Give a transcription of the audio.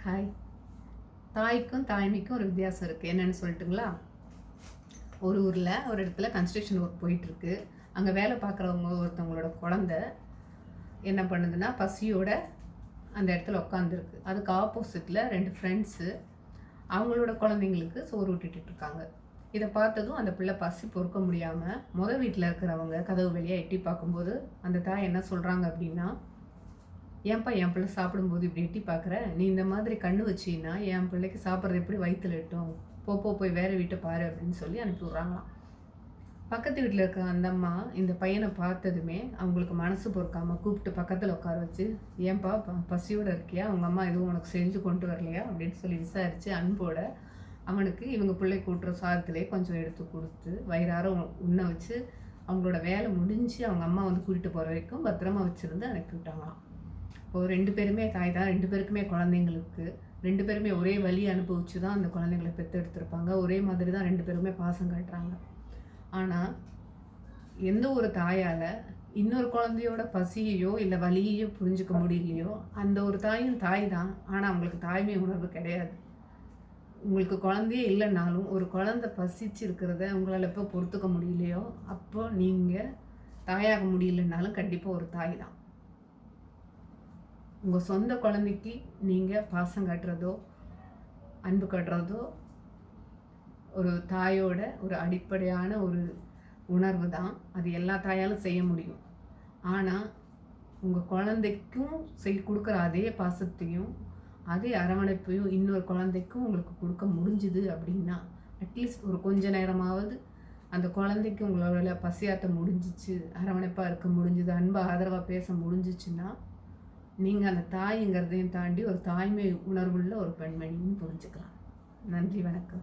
Hi. தாய்க்கும் தாய்மைக்கும் ஒரு வித்தியாசம் இருக்குது. என்னென்னு சொல்லட்டுங்களா? ஒரு ஊரில் ஒரு இடத்துல கன்ஸ்ட்ரக்ஷன் ஒர்க் போயிட்டுருக்கு. அங்கே வேலை பார்க்குறவங்க ஒருத்தவங்களோட குழந்த என்ன பண்ணுதுன்னா, பசியோட அந்த இடத்துல உட்காந்துருக்கு. அதுக்கு ஆப்போசிட்டில் 2 ஃப்ரெண்ட்ஸு அவங்களோட குழந்தைங்களுக்கு சோறு ஊட்டிகிட்ருக்காங்க. இதை பார்த்ததும் அந்த பிள்ளை பசி பொறுக்க முடியாமல் வீட்டில் இருக்கிறவங்க கதவு வழியாக எட்டி பார்க்கும்போது அந்த தாய் என்ன சொல்கிறாங்க அப்படின்னா, ஏன்பா என் பிள்ளை சாப்பிடும்போது இப்படி எட்டி பார்க்குற? நீ இந்த மாதிரி கண்ணு வச்சின்னா என் பிள்ளைக்கு சாப்பிட்றது எப்படி வயிற்றுல எட்டும்? போய் வேறு வீட்டை பாரு அப்படின்னு சொல்லி அனுப்பி விட்றாங்களாம். பக்கத்து வீட்டில் இருக்க அந்த அம்மா இந்த பையனை பார்த்ததுமே அவங்களுக்கு மனசு பொறுக்காமல் கூப்பிட்டு பக்கத்தில் உட்கார வச்சு, ஏன்பா பசியோடு இருக்கியா? அவங்க அம்மா எதுவும் உனக்கு செஞ்சு கொண்டு வரலையா அப்படின்னு சொல்லி விசாரித்து அன்போட அவனுக்கு இவங்க பிள்ளை கூட்டுற சாதத்திலே கொஞ்சம் எடுத்து கொடுத்து வயிறார உண்ண வச்சு அவங்களோட வேலை முடிஞ்சு அவங்க அம்மா வந்து கூட்டிகிட்டு போகிற வரைக்கும் பத்திரமா வச்சுருந்து அனுப்பி விட்டாங்களாம். இப்போது 2 பேருமே தாய் தான், 2 பேருக்குமே குழந்தைங்களுக்கு 2 பேருமே ஒரே வழி அனுபவிச்சு தான் அந்த குழந்தைங்களை பெற்றெடுத்திருப்பாங்க. ஒரே மாதிரி தான் 2 பேருமே பாசம் காட்டுறாங்க. ஆனால் எந்த ஒரு தாயால் இன்னொரு குழந்தையோட பசியையோ இல்லை வலியையோ புரிஞ்சுக்க முடியலையோ, அந்த ஒரு தாயும் தாய் தான். ஆனால் அவங்களுக்கு தாய்மை உணர்வு கிடையாது. உங்களுக்கு குழந்தையே இல்லைன்னாலும் ஒரு குழந்தை பசிச்சு இருக்கிறத உங்களால் எப்போ பொறுத்துக்க முடியலையோ, அப்போ நீங்கள் தாயாக முடியலைன்னாலும் கண்டிப்பாக ஒரு தாய் தான். உங்கள் சொந்த குழந்தைக்கு நீங்கள் பாசம் காட்டுறதோ அன்பு காட்டுறதோ ஒரு தாயோட ஒரு அடிப்படையான ஒரு உணர்வு தான். அது எல்லா தாயாலும் செய்ய முடியும். ஆனால் உங்கள் குழந்தைக்கும் கொடுக்குற அதே பாசத்தையும் அதே அரவணைப்பையும் இன்னொரு குழந்தைக்கும் உங்களுக்கு கொடுக்க முடிஞ்சுது அப்படின்னா, அட்லீஸ்ட் ஒரு கொஞ்ச நேரமாவது அந்த குழந்தைக்கு உங்களோட பசியாற்ற முடிஞ்சிச்சு, அரவணைப்பாக இருக்க முடிஞ்சுது, அன்பாக ஆதரவாக பேச முடிஞ்சிச்சுன்னா, நீங்கள் அந்த தாய்ங்கிறதையும் தாண்டி ஒரு தாய்மை உணர்வுள்ள ஒரு பெண்மணியும் புரிஞ்சுக்கலாம். நன்றி, வணக்கம்.